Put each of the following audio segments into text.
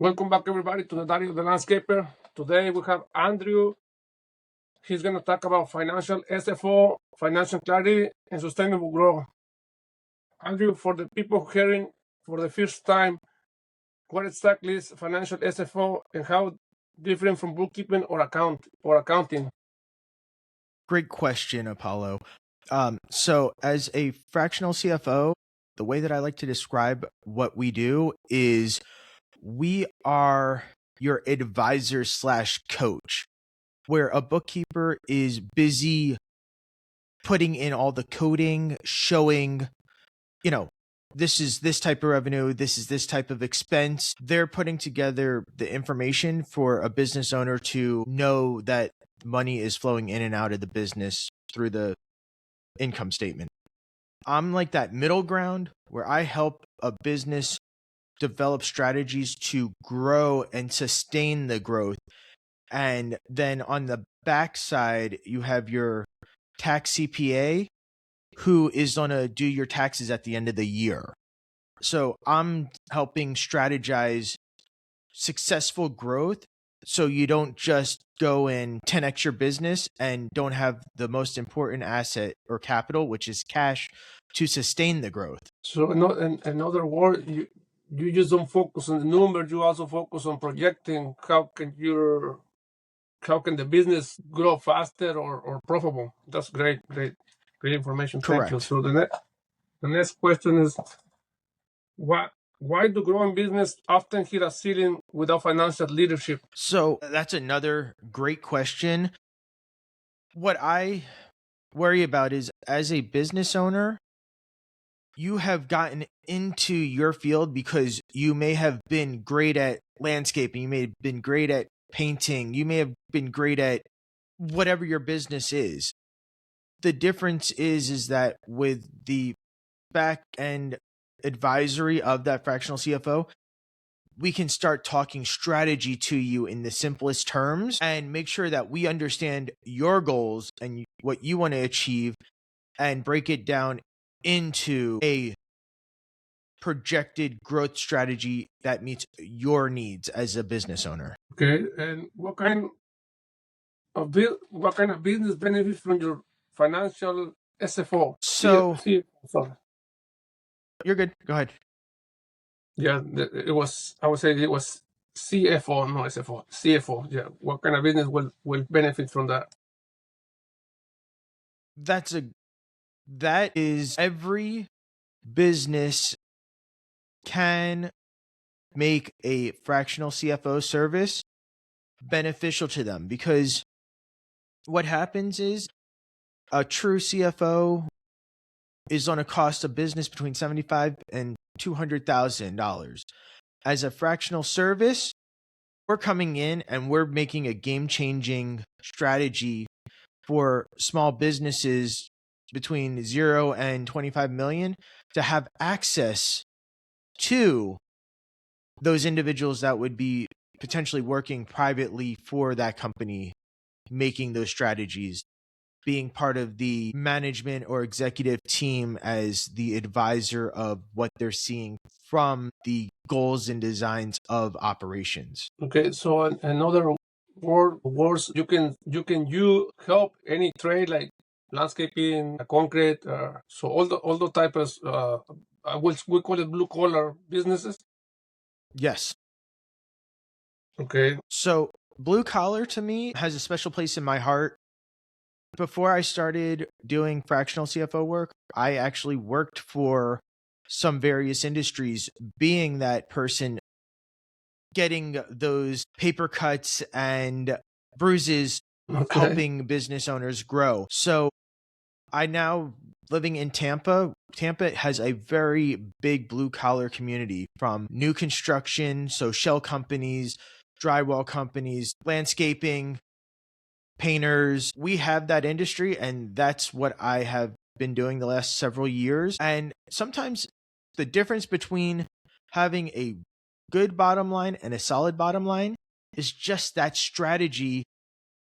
Welcome back, everybody, to the Diary of the Landscaper. Today we have Andrew. He's going to talk about financial SFO, financial clarity, and sustainable growth. Andrew, for the people hearing for the first time, what exactly is financial SFO and how different from bookkeeping or accounting? Great question, Apolo. So as a fractional CFO, the way that I like to describe what we do is we are your advisor / coach, where a bookkeeper is busy putting in all the coding, showing, this is this type of revenue, this is this type of expense. They're putting together the information for a business owner to know that money is flowing in and out of the business through the income statement. I'm like that middle ground where I help a business develop strategies to grow and sustain the growth. And then on the backside, you have your tax CPA who is going to do your taxes at the end of the year. So I'm helping strategize successful growth so you don't just go and 10x your business and don't have the most important asset or capital, which is cash, to sustain the growth. So, in other words, you just don't focus on the numbers, you also focus on projecting how can the business grow faster or profitable. That's great information. Correct. Thank you. So the next question is, why do growing business often hit a ceiling without financial leadership? So that's another great question. What I worry about is, as a business owner, you have gotten into your field because you may have been great at landscaping, you may have been great at painting, you may have been great at whatever your business is. The difference is that with the back end advisory of that fractional CFO, we can start talking strategy to you in the simplest terms and make sure that we understand your goals and what you want to achieve and break it down into a projected growth strategy that meets your needs as a business owner. Okay, and what kind of business benefits from your financial SFO? So Sorry. You're good. Go ahead. Yeah, it was. I would say it was CFO, no SFO. CFO. Yeah. What kind of business will benefit from that? That is every business can make a fractional CFO service beneficial to them, because what happens is a true CFO is on a cost of business between $75,000 and $200,000. As a fractional service, we're coming in and we're making a game-changing strategy for small businesses between 0 and 25 million to have access to those individuals that would be potentially working privately for that company, making those strategies, being part of the management or executive team as the advisor of what they're seeing from the goals and designs of operations. Okay, so another words, you help any trade like landscaping, concrete, so all the types we call it blue collar businesses. Yes. Okay. So blue collar to me has a special place in my heart. Before I started doing fractional CFO work, I actually worked for some various industries, being that person getting those paper cuts and bruises, helping business owners grow. So I now, living in Tampa has a very big blue collar community, from new construction, so shell companies, drywall companies, landscaping, painters. We have that industry, and that's what I have been doing the last several years. And sometimes the difference between having a good bottom line and a solid bottom line is just that strategy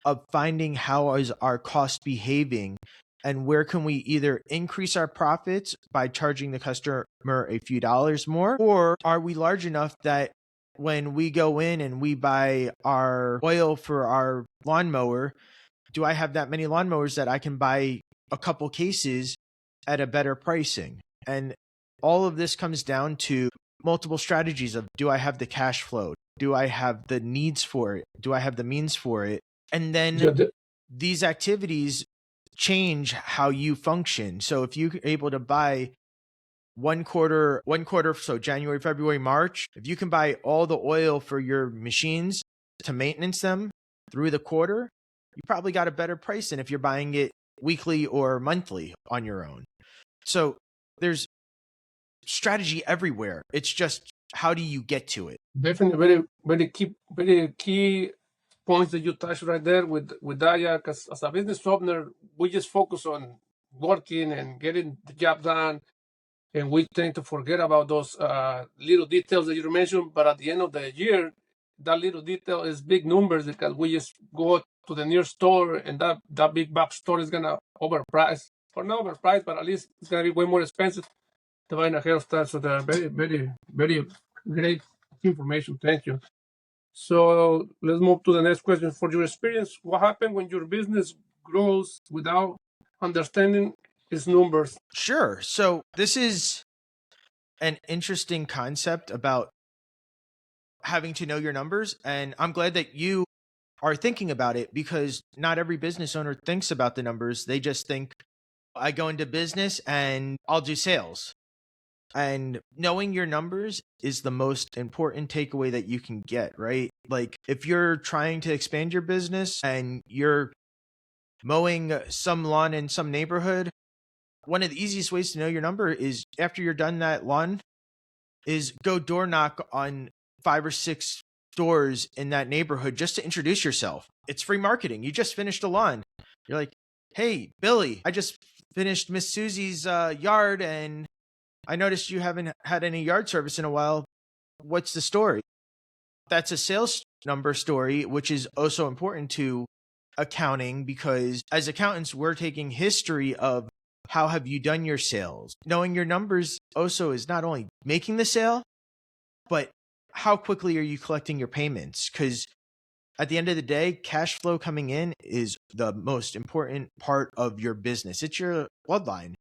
of finding how is our cost behaving and where can we either increase our profits by charging the customer a few dollars more, or are we large enough that when we go in and we buy our oil for our lawnmower, do I have that many lawnmowers that I can buy a couple cases at a better pricing? And all of this comes down to multiple strategies of, do I have the cash flow? Do I have the needs for it? Do I have the means for it? And then these activities change how you function. So if you're able to buy one quarter, so January, February, March, if you can buy all the oil for your machines to maintenance them through the quarter, you probably got a better price than if you're buying it weekly or monthly on your own. So there's strategy everywhere. It's just, how do you get to it? Definitely very key points that you touched right there with that, yeah, because as a business owner, we just focus on working and getting the job done, and we tend to forget about those little details that you mentioned. But at the end of the year, that little detail is big numbers, because we just go to the nearest store, and that big box store is gonna overprice, or not overprice, but at least it's gonna be way more expensive to buy a hairstyle. So they're very great information. Thank you. So let's move to the next question. For your experience, what happened when your business grows without understanding its numbers? Sure. So this is an interesting concept about having to know your numbers. And I'm glad that you are thinking about it, because not every business owner thinks about the numbers. They just think, I go into business and I'll do sales. And knowing your numbers is the most important takeaway that you can get, right? Like, if you're trying to expand your business and you're mowing some lawn in some neighborhood, one of the easiest ways to know your number is, after you're done that lawn, is go door knock on 5 or 6 doors in that neighborhood just to introduce yourself. It's free marketing. You just finished a lawn. You're like, hey, Billy, I just finished Miss Susie's yard, and I noticed you haven't had any yard service in a while. What's the story? That's a sales number story, which is also important to accounting, because as accountants, we're taking history of how have you done your sales. Knowing your numbers also is not only making the sale, but how quickly are you collecting your payments? Because at the end of the day, cash flow coming in is the most important part of your business. It's your bloodline.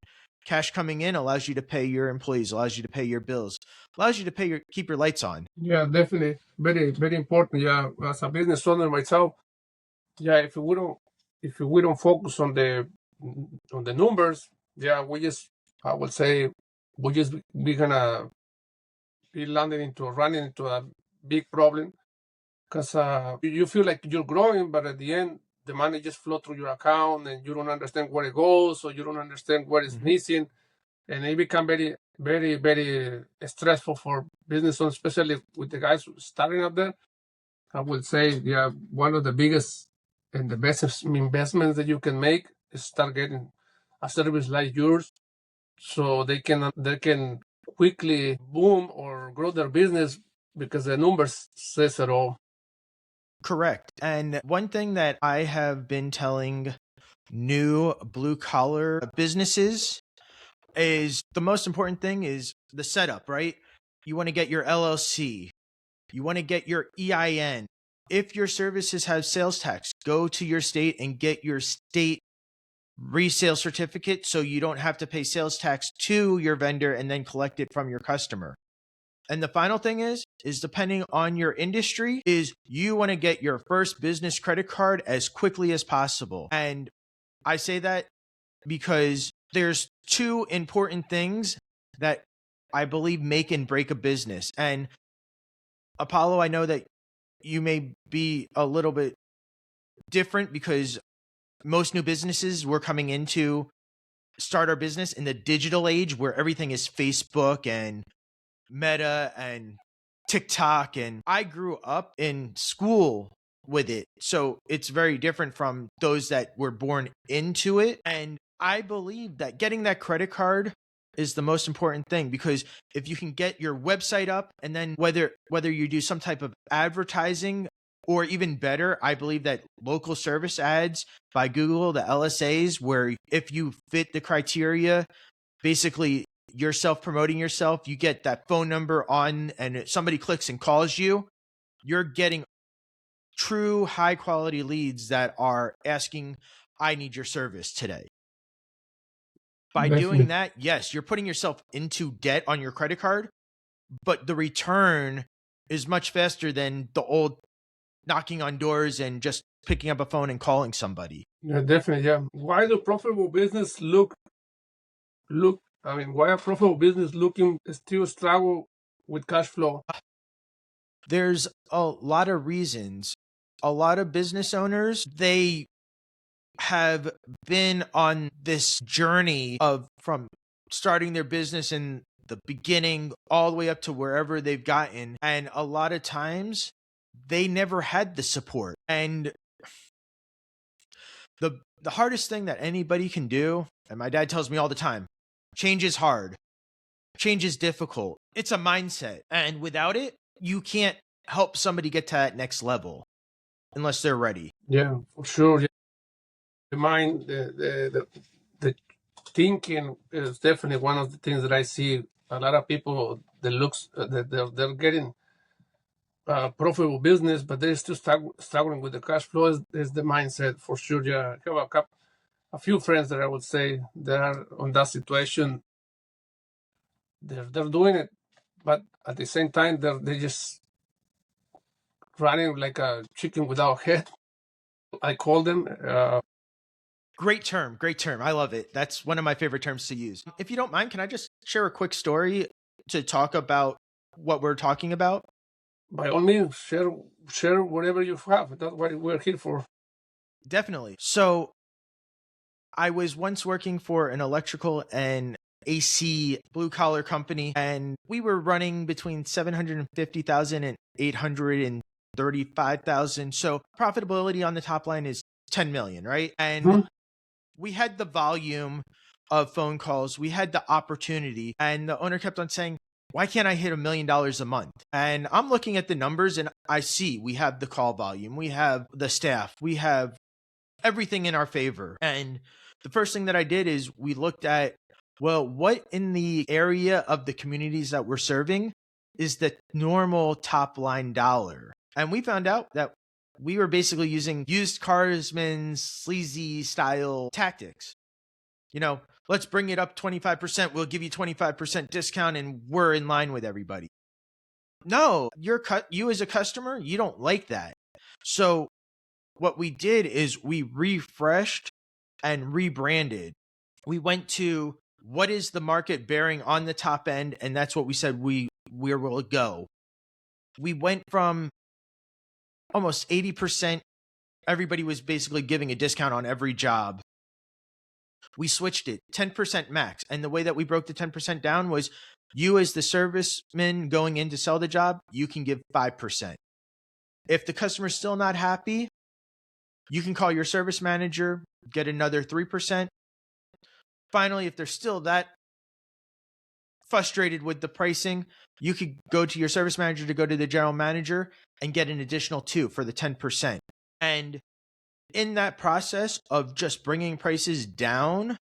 Cash coming in allows you to pay your employees, allows you to pay your bills, allows you to keep your lights on. Yeah, definitely. Very important. Yeah, as a business owner myself, yeah, if we don't focus on the numbers, yeah, I would say we're gonna be running into a big problem, because you feel like you're growing, but at the end the money just flow through your account, and you don't understand where it goes, or you don't understand what is missing, and it become very stressful for business owners, especially with the guys starting up there. I would say, yeah, one of the biggest and the best investments that you can make is start getting a service like yours, so they can quickly boom or grow their business, because the numbers says it all. Correct. And one thing that I have been telling new blue collar businesses is, the most important thing is the setup, right? You want to get your LLC. You want to get your EIN. If your services have sales tax, go to your state and get your state resale certificate, so you don't have to pay sales tax to your vendor and then collect it from your customer. And the final thing is depending on your industry, is you want to get your first business credit card as quickly as possible. And I say that because there's 2 important things that I believe make and break a business. And Apolo, I know that you may be a little bit different, because most new businesses, we're coming into start our business in the digital age, where everything is Facebook and Meta and TikTok. And I grew up in school with it, so it's very different from those that were born into it. And I believe that getting that credit card is the most important thing, because if you can get your website up, and then whether you do some type of advertising, or even better, I believe that local service ads by Google, the LSAs, where if you fit the criteria, basically you're self-promoting yourself, you get that phone number on and somebody clicks and calls you, you're getting true high quality leads that are asking, I need your service today. By doing that, yes, you're putting yourself into debt on your credit card, but the return is much faster than the old knocking on doors and just picking up a phone and calling somebody. Yeah, definitely. Yeah. Why do profitable business why a profitable business looking still struggle with cash flow? There's a lot of reasons. A lot of business owners, they have been on this journey of from starting their business in the beginning all the way up to wherever they've gotten. And a lot of times they never had the support. And the hardest thing that anybody can do, and my dad tells me all the time, change is hard. Change is difficult. It's a mindset. And without it, you can't help somebody get to that next level unless they're ready. Yeah, for sure. Yeah. The mind, the thinking is definitely one of the things that I see. A lot of people that looks that they're getting profitable business, but they're still struggling with the cash flow. Is the mindset for sure? Yeah, I have a few friends that I would say that are on that situation. They're doing it, but at the same time they just running like a chicken without head. I call them. Great term. I love it. That's one of my favorite terms to use. If you don't mind, can I just share a quick story to talk about what we're talking about? By all means, share whatever you have. That's what we're here for. Definitely. So I was once working for an electrical and AC blue collar company, and we were running between 750,000 and 835,000. So profitability on the top line is 10 million, right? And we had the volume of phone calls, we had the opportunity, and the owner kept on saying, why can't I hit $1 million a month? And I'm looking at the numbers and I see we have the call volume, we have the staff, we have everything in our favor. And the first thing that I did is we looked at, well, what in the area of the communities that we're serving is the normal top line dollar? And we found out that we were basically using used carsman sleazy style tactics. You know, let's bring it up 25%. We'll give you 25% discount and we're in line with everybody. No, you as a customer, you don't like that. So what we did is we refreshed and rebranded. We went to what is the market bearing on the top end, and that's what we said where will it go. We went from almost 80%. Everybody was basically giving a discount on every job. We switched it 10% max. And the way that we broke the 10% down was you as the serviceman going in to sell the job, you can give 5%. If the customer's still not happy, you can call your service manager, get another 3%. Finally, if they're still that frustrated with the pricing, you could go to your service manager to go to the general manager and get an additional 2 for the 10%. And in that process of just bringing prices down,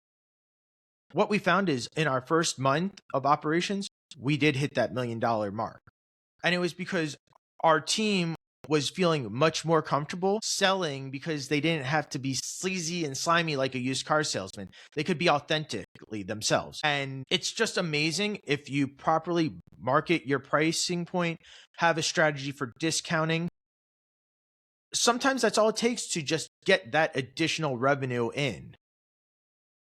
what we found is in our first month of operations, we did hit that $1 million mark. And it was because our team was feeling much more comfortable selling because they didn't have to be sleazy and slimy like a used car salesman. They could be authentically themselves. And it's just amazing if you properly market your pricing point, have a strategy for discounting. Sometimes that's all it takes to just get that additional revenue in.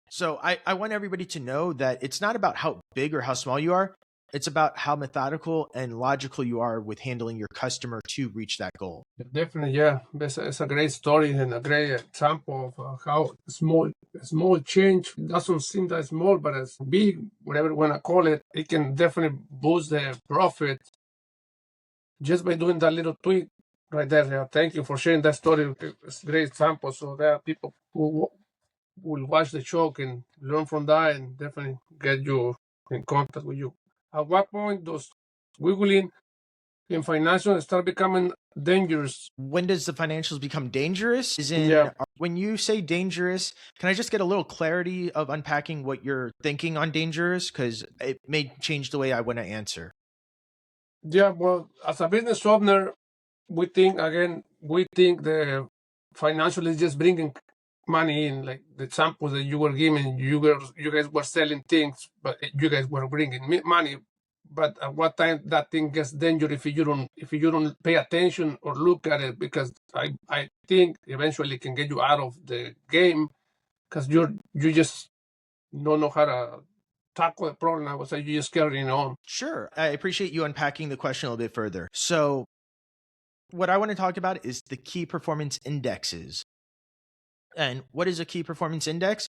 So I want everybody to know that it's not about how big or how small you are. It's about how methodical and logical you are with handling your customer to reach that goal. Definitely, yeah. It's a great story and a great example of how small change doesn't seem that small, but as big, whatever you want to call it, it can definitely boost the profit just by doing that little tweak right there. Yeah. Thank you for sharing that story. It's a great example. So there are people who will watch the show and learn from that and definitely get you in contact with you. At what point does Googling in financial start becoming dangerous. When does the financials become dangerous? Yeah. When you say dangerous, can I just get a little clarity of unpacking what you're thinking on dangerous? Because it may change the way I want to answer. Yeah, well, as a business owner, we think the financial is just bringing money in. Like the example that you were giving, you guys were selling things, but you guys were bringing money. But at what time that thing gets dangerous if you don't pay attention or look at it, because I think eventually it can get you out of the game because you just don't know how to tackle the problem. I would say you just carrying on. Sure. I appreciate you unpacking the question a little bit further. So what I want to talk about is the key performance indexes. And what is a key performance index?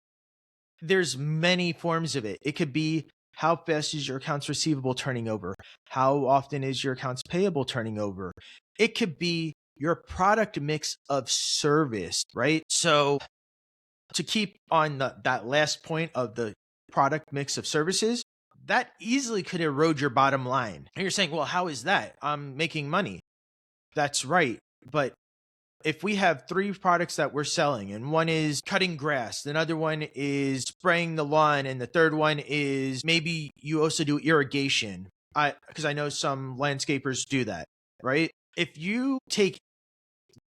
There's many forms of it. It could be how fast is your accounts receivable turning over? How often is your accounts payable turning over? It could be your product mix of service, right? So to keep on that last point of the product mix of services, that easily could erode your bottom line. And you're saying, well, how is that? I'm making money. That's right. But if we have 3 products that we're selling and one is cutting grass, another one is spraying the lawn, and the third one is maybe you also do irrigation. Because I know some landscapers do that, right? If you take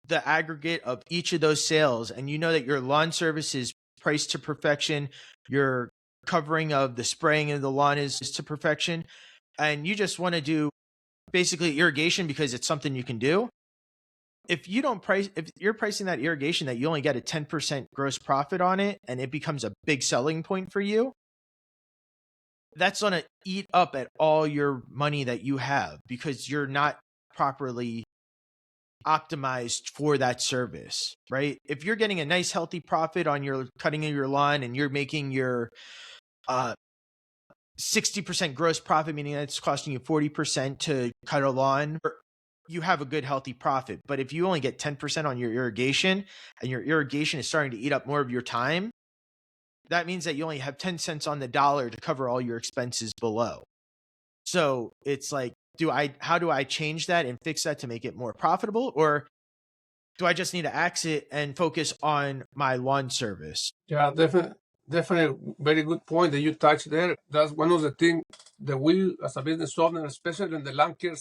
the aggregate of each of those sales and you know that your lawn service is priced to perfection, your covering of the spraying of the lawn is to perfection, and you just want to do basically irrigation because it's something you can do, if you're pricing that irrigation that you only get a 10% gross profit on it and it becomes a big selling point for you, that's going to eat up at all your money that you have because you're not properly optimized for that service, right? If you're getting a nice healthy profit on your cutting of your lawn and you're making your 60% gross profit, meaning that's costing you 40% to cut a lawn, you have a good healthy profit. But if you only get 10% on your irrigation and your irrigation is starting to eat up more of your time, that means that you only have 10 cents on the dollar to cover all your expenses below. So it's like, how do I change that and fix that to make it more profitable? Or do I just need to axe it and focus on my lawn service? Yeah, definitely very good point that you touched there. That's one of the things that we as a business owner, especially in the lawn care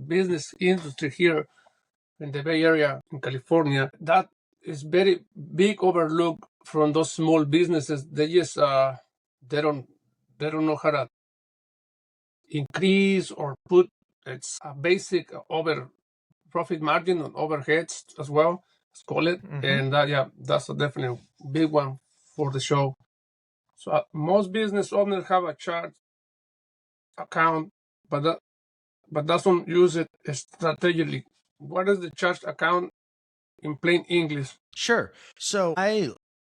business industry here in the Bay Area in California, that is very big overlook from those small businesses. They just they don't know how to increase or put it's a basic over profit margin on overheads as well, let's call it. And that's a definitely big one for the show. So most business owners have a chart account, but doesn't use it strategically. What is the chart account in plain English? Sure. So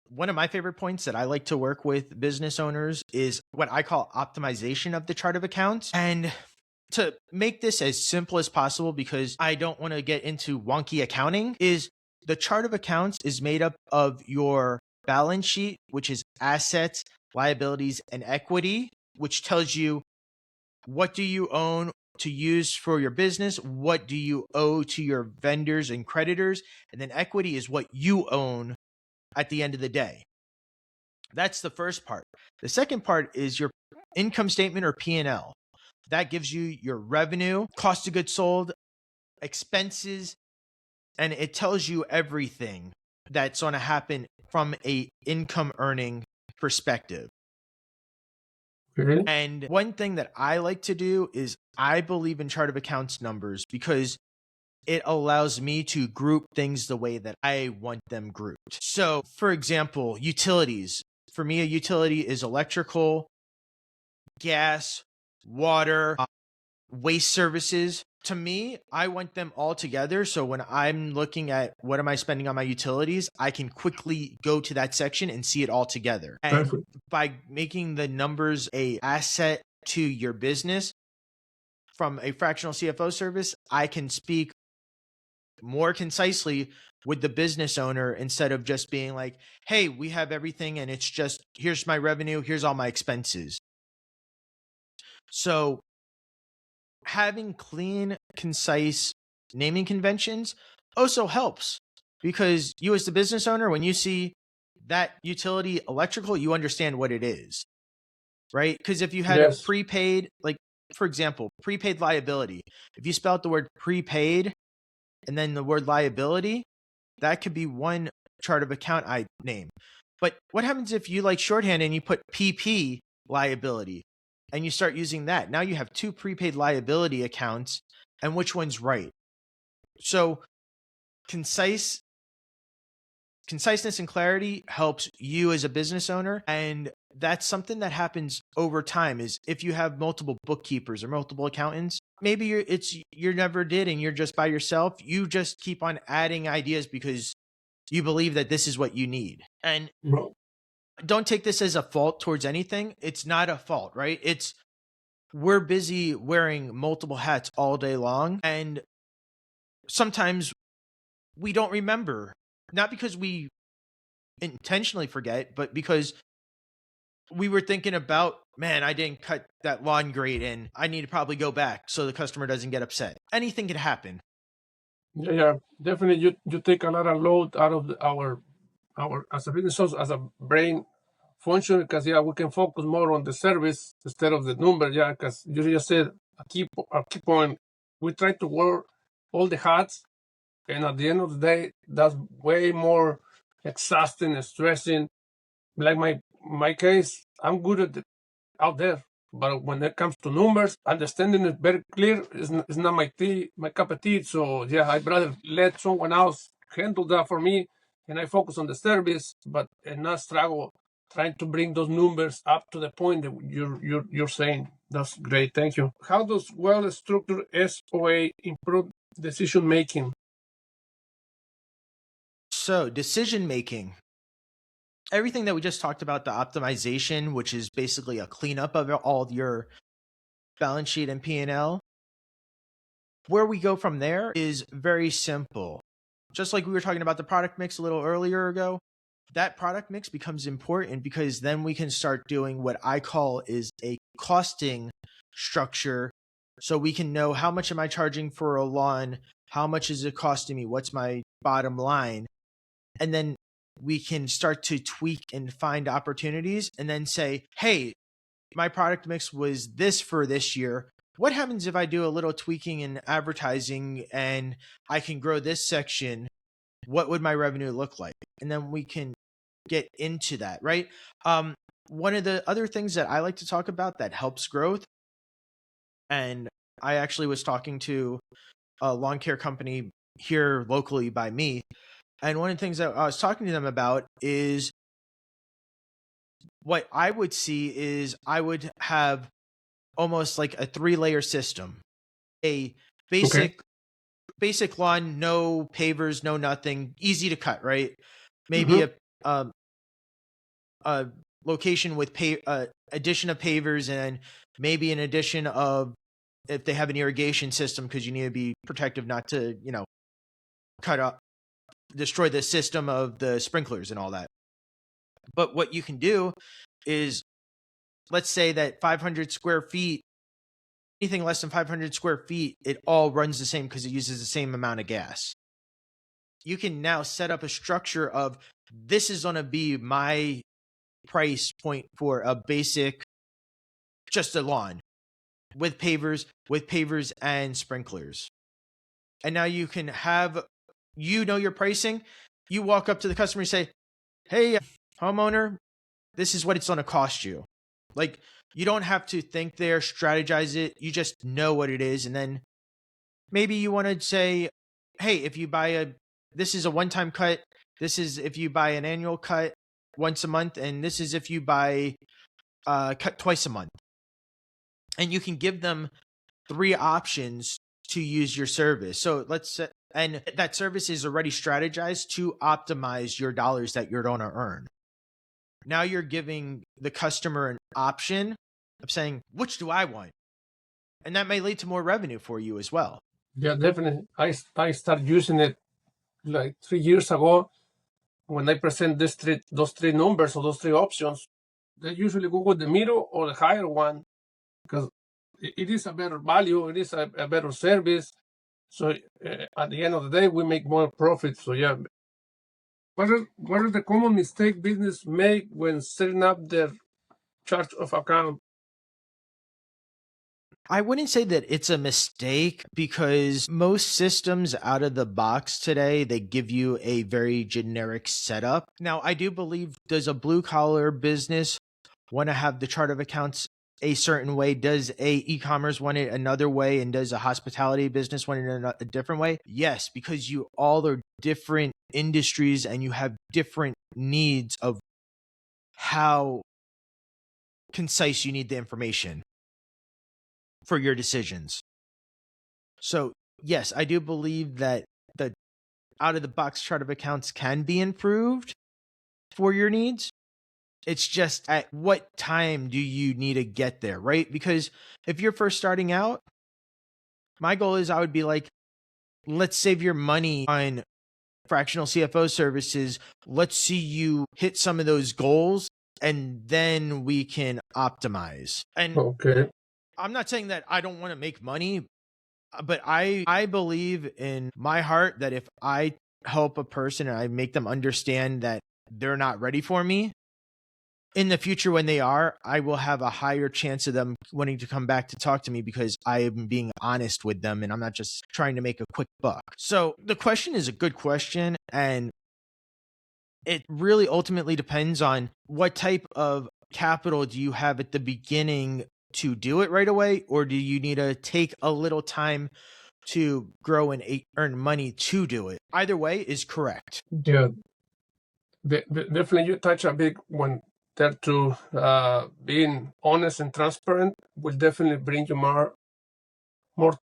one of my favorite points that I like to work with business owners is what I call optimization of the chart of accounts. And to make this as simple as possible, because I don't want to get into wonky accounting, is the chart of accounts is made up of your balance sheet, which is assets, liabilities, and equity, which tells you what do you own to use for your business, what do you owe to your vendors and creditors, and then equity is what you own at the end of the day. That's the first part. The second part is your income statement or P&L. That gives you your revenue, cost of goods sold, expenses, and it tells you everything that's going to happen from a income earning perspective. Okay. And one thing that I like to do is I believe in chart of accounts numbers because it allows me to group things the way that I want them grouped. So, for example, utilities. For me, a utility is electrical, gas, water, waste services. To me, I want them all together. So when I'm looking at what am I spending on my utilities, I can quickly go to that section and see it all together. And Perfect. by making the numbers a asset to your business from a fractional CFO service, I can speak more concisely with the business owner instead of just being like, hey, we have everything and it's just, here's my revenue, here's all my expenses. So having clean, concise naming conventions also helps, because you as the business owner, when you see that utility electrical, you understand what it is, right? Because if you had a Yes. prepaid, like for example, prepaid liability, if you spell out the word prepaid and then the word liability, that could be one chart of account name. But what happens if you like shorthand and you put PP liability and you start using that? Now you have two prepaid liability accounts, and which one's right? So conciseness and clarity helps you as a business owner, and that's something that happens over time. Is if you have multiple bookkeepers or multiple accountants, maybe you're never did and you're just by yourself, you just keep on adding ideas because you believe that this is what you need. And don't take this as a fault towards anything. It's not a fault, right? We're busy wearing multiple hats all day long, and sometimes we don't remember, not because we intentionally forget, but because we were thinking about, man, I didn't cut that lawn grate and I need to probably go back so the customer doesn't get upset. Anything could happen. Yeah, definitely. You take a lot of load out of our as a business owner, as a brain function, because we can focus more on the service instead of the number. Yeah, because you just said a key point. We try to wear all the hats, and at the end of the day, that's way more exhausting and stressing. Like my case, I'm good at out there, but when it comes to numbers, understanding it very clear is not my cup of tea. So yeah, I'd rather let someone else handle that for me, and I focus on the service, but and not struggle trying to bring those numbers up to the point that you're saying. That's great. Thank you. How does well-structured SOA improve decision making? So decision making, everything that we just talked about, the optimization, which is basically a cleanup of all of your balance sheet and P&L, where we go from there is very simple. Just like we were talking about the product mix a little earlier ago, that product mix becomes important because then we can start doing what I call is a costing structure. So we can know, how much am I charging for a lawn? How much is it costing me? What's my bottom line? And then we can start to tweak and find opportunities and then say, hey, my product mix was this for this year. What happens if I do a little tweaking in advertising and I can grow this section? What would my revenue look like? And then we can get into that, right? One of the other things that I like to talk about that helps growth, and I actually was talking to a lawn care company here locally by me, and one of the things that I was talking to them about is, what I would see is I would have almost like a 3-layer system. A basic lawn, no pavers, no nothing, easy to cut, right? Maybe a location with addition of pavers, and maybe an addition of, if they have an irrigation system, because you need to be protective not to, cut up, destroy the system of the sprinklers and all that. But what you can do is, let's say that 500 square feet, anything less than 500 square feet, it all runs the same because it uses the same amount of gas. You can now set up a structure of, this is going to be my price point for a basic, just a lawn with pavers and sprinklers. And now you can have, your pricing. You walk up to the customer and say, hey, homeowner, this is what it's going to cost you. Like, you don't have to think there, strategize it. You just know what it is. And then maybe you want to say, hey, if you buy this is a one-time cut. This is if you buy an annual cut once a month. And this is if you buy cut twice a month. And you can give them 3 options to use your service. So let's say, and that service is already strategized to optimize your dollars that you're going to earn. Now you're giving the customer an option of saying, which do I want? And that may lead to more revenue for you as well. Yeah, definitely. I started using it like 3 years ago. When I present those three numbers or those 3 options, they usually go with the middle or the higher one, because it is a better value, it is a better service. So at the end of the day, we make more profit. So yeah, what are the common mistake business make when setting up their chart of account? I wouldn't say that it's a mistake because most systems out of the box today, they give you a very generic setup. Now, I do believe, does a blue collar business want to have the chart of accounts a certain way? Does a e-commerce want it another way? And does a hospitality business want it a different way? Yes, because you all are different industries and you have different needs of how concise you need the information for your decisions. So yes, I do believe that the out of the box chart of accounts can be improved for your needs. It's just at what time do you need to get there, right? Because if you're first starting out, my goal is I would be like, let's save your money on fractional CFO services. Let's see you hit some of those goals and then we can optimize. And Okay. I'm not saying that I don't want to make money, but I believe in my heart that if I help a person and I make them understand that they're not ready for me, in the future when they are, I will have a higher chance of them wanting to come back to talk to me because I am being honest with them and I'm not just trying to make a quick buck. So the question is a good question, and it really ultimately depends on what type of capital do you have at the beginning to do it right away, or do you need to take a little time to grow and earn money to do it? Either way is correct. Yeah, definitely you touch a big one there too. Being honest and transparent will definitely bring you more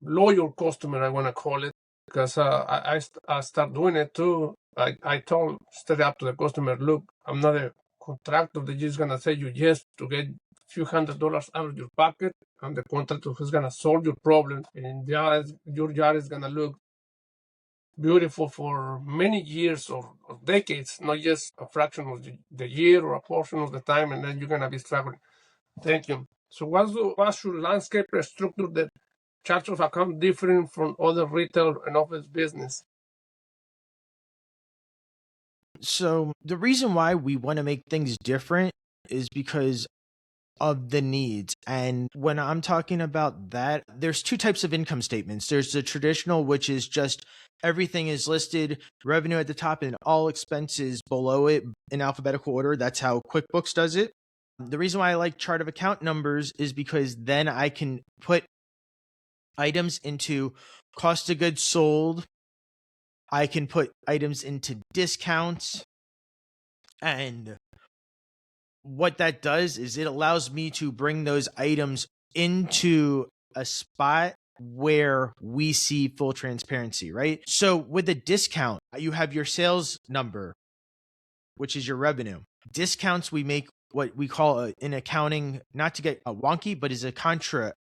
loyal customer, I want to call it, because I start doing it too. I told straight up to the customer, look, I'm not a contractor that just gonna say you yes to get a few $100 out of your pocket. I'm the contractor who's gonna solve your problem, and your yard is gonna look beautiful for many years or decades, not just a fraction of the year or a portion of the time, and then you're gonna be struggling. Thank you. So what's your landscape structure that chart of account different from other retail and office business? So the reason why we want to make things different is because of the needs. And when I'm talking about that, there's two types of income statements. There's the traditional, which is just everything is listed, revenue at the top and all expenses below it in alphabetical order. That's how QuickBooks does it. The reason why I like chart of account numbers is because then I can put items into cost of goods sold. I can put items into discounts. And what that does is it allows me to bring those items into a spot where we see full transparency, right? So with a discount, you have your sales number, which is your revenue. Discounts, we make what we call in accounting, not to get wonky, but is a contra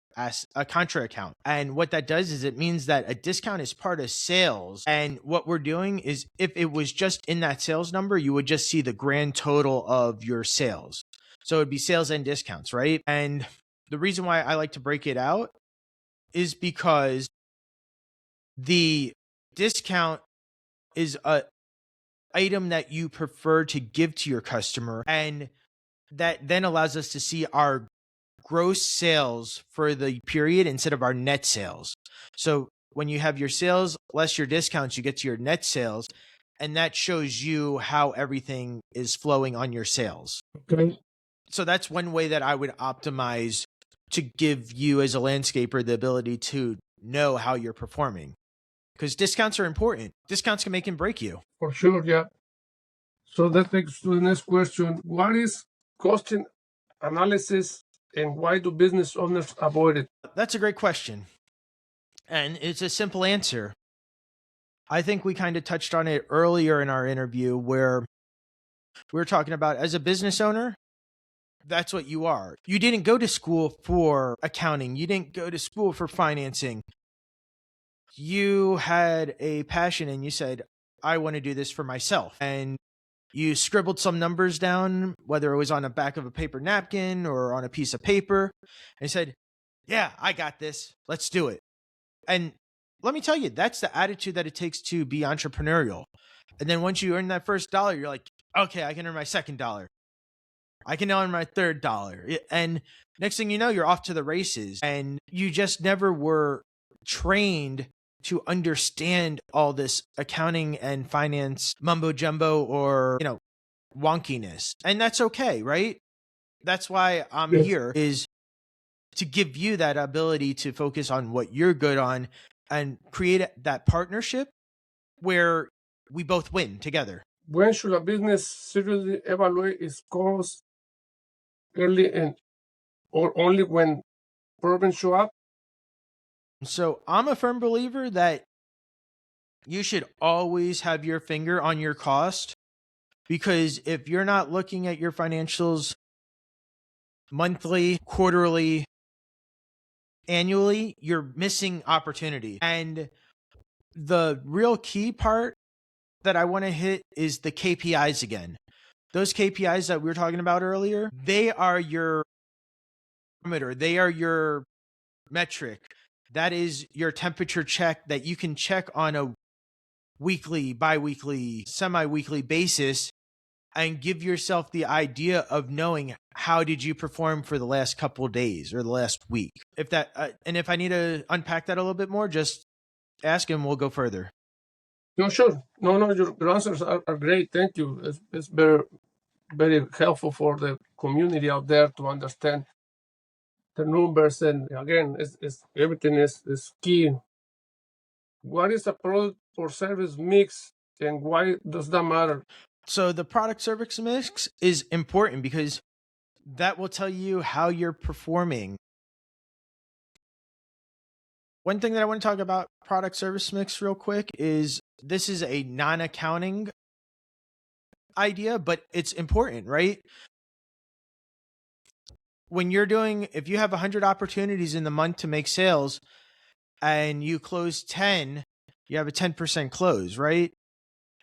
account. And what that does is it means that a discount is part of sales. And what we're doing is if it was just in that sales number, you would just see the grand total of your sales. So it'd be sales and discounts, right? And the reason why I like to break it out is because the discount is a item that you prefer to give to your customer, and that then allows us to see our gross sales for the period instead of our net sales. So when you have your sales less your discounts, you get to your net sales, and that shows you how everything is flowing on your sales. Okay. So that's one way that I would optimize to give you as a landscaper the ability to know how you're performing, because discounts are important. Discounts can make and break you. For sure, yeah. So that takes to the next question. What is costing analysis and why do business owners avoid it? That's a great question. And it's a simple answer. I think we kind of touched on it earlier in our interview where we were talking about as a business owner, that's what you are. You didn't go to school for accounting. You didn't go to school for financing. You had a passion and you said, I want to do this for myself. And you scribbled some numbers down, whether it was on the back of a paper napkin or on a piece of paper, and said, yeah, I got this. Let's do it. And let me tell you, that's the attitude that it takes to be entrepreneurial. And then once you earn that first dollar, you're like, okay, I can earn my second dollar. I can earn my third dollar. And next thing you know, you're off to the races. And you just never were trained to understand all this accounting and finance mumbo jumbo or, wonkiness. And that's okay, right? That's why I'm Yes. here, is to give you that ability to focus on what you're good on and create that partnership where we both win together. When should a business seriously evaluate its costs, early and or only when problems show up? So I'm a firm believer that you should always have your finger on your cost, because if you're not looking at your financials monthly, quarterly, annually, you're missing opportunity. And the real key part that I want to hit is the KPIs again. Those KPIs that we were talking about earlier, they are your parameter, they are your metric. That is your temperature check that you can check on a weekly, bi-weekly, semi-weekly basis, and give yourself the idea of knowing how did you perform for the last couple of days or the last week. If that and if I need to unpack that a little bit more, just ask and we'll go further. No, sure. No, your answers are great. Thank you. It's very, very helpful for the community out there to understand the numbers. And again, it's everything is key. What is a product or service mix, and why does that matter? So the product service mix is important because that will tell you how you're performing. One thing that I want to talk about product service mix real quick is this is a non-accounting idea, but it's important, right? When you're if you have 100 opportunities in the month to make sales and you close 10, you have a 10% close, right?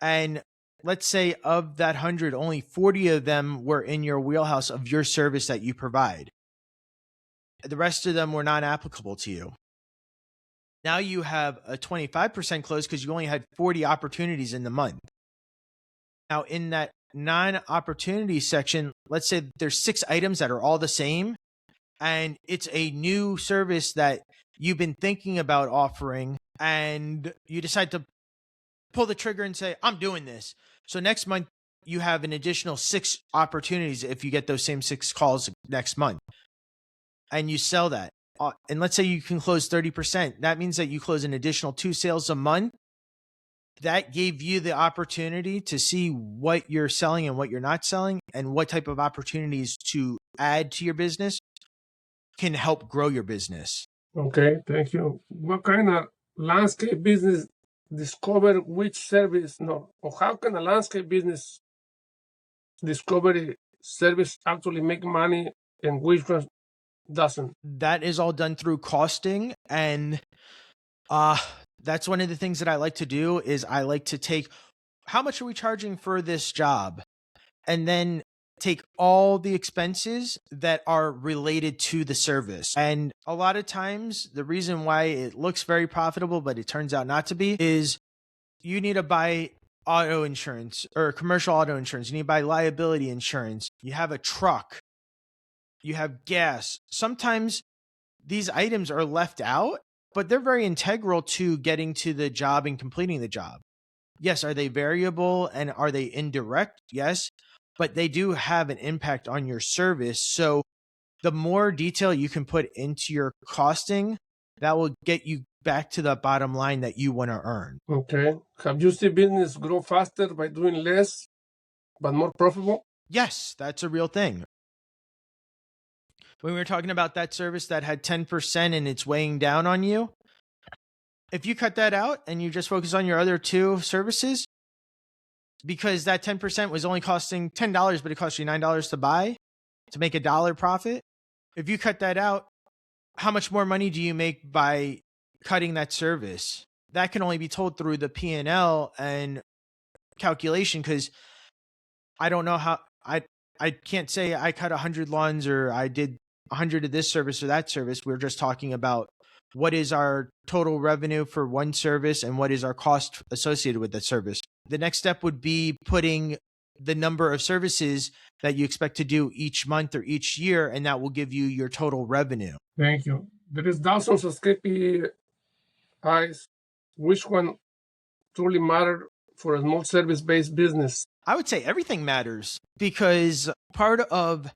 And let's say of that 100, only 40 of them were in your wheelhouse of your service that you provide. The rest of them were not applicable to you. Now you have a 25% close because you only had 40 opportunities in the month. Now in that non-opportunity section, let's say there's 6 items that are all the same, and it's a new service that you've been thinking about offering, and you decide to pull the trigger and say, I'm doing this. So next month, you have an additional 6 opportunities if you get those same 6 calls next month. And you sell that. And let's say you can close 30%. That means that you close an additional 2 sales a month. That gave you the opportunity to see what you're selling and what you're not selling, and what type of opportunities to add to your business can help grow your business. Okay, thank you. What kind of landscape business discover which service? No, or how can a landscape business discover a service actually make money and which one doesn't? That is all done through costing, and that's one of the things that I like to do is I like to take how much are we charging for this job, and then take all the expenses that are related to the service. And a lot of times the reason why it looks very profitable but it turns out not to be is you need to buy auto insurance or commercial auto insurance, you need to buy liability insurance, you have a truck, you have gas. Sometimes these items are left out, but they're very integral to getting to the job and completing the job. Yes, are they variable and are they indirect? Yes, but they do have an impact on your service. So the more detail you can put into your costing, that will get you back to the bottom line that you want to earn. Okay. Have you seen business grow faster by doing less but more profitable? Yes, that's a real thing. When we were talking about that service that had 10% and it's weighing down on you, if you cut that out and you just focus on your other 2 services, because that 10% was only costing $10, but it cost you $9 to buy to make $1 profit. If you cut that out, how much more money do you make by cutting that service? That can only be told through the P&L and calculation, because I don't know how I can't say I cut 100 lawns or I did 100 of this service or that service. We're just talking about what is our total revenue for one service and what is our cost associated with that service. The next step would be putting the number of services that you expect to do each month or each year, and that will give you your total revenue. Thank you. There is thousands of KPIs. Which one truly matter for a small service-based business? I would say everything matters, because part of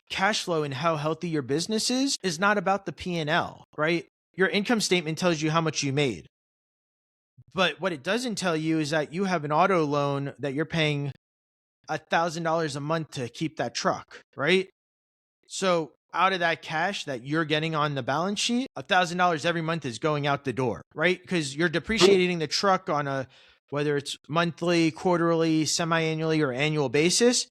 cash flow and how healthy your business is not about the P&L, right? Your income statement tells you how much you made. But what it doesn't tell you is that you have an auto loan that you're paying $1,000 a month to keep that truck, right? So out of that cash that you're getting on the balance sheet, $1,000 every month is going out the door, right? Because you're depreciating the truck on a, whether it's monthly, quarterly, semi-annually, or annual basis.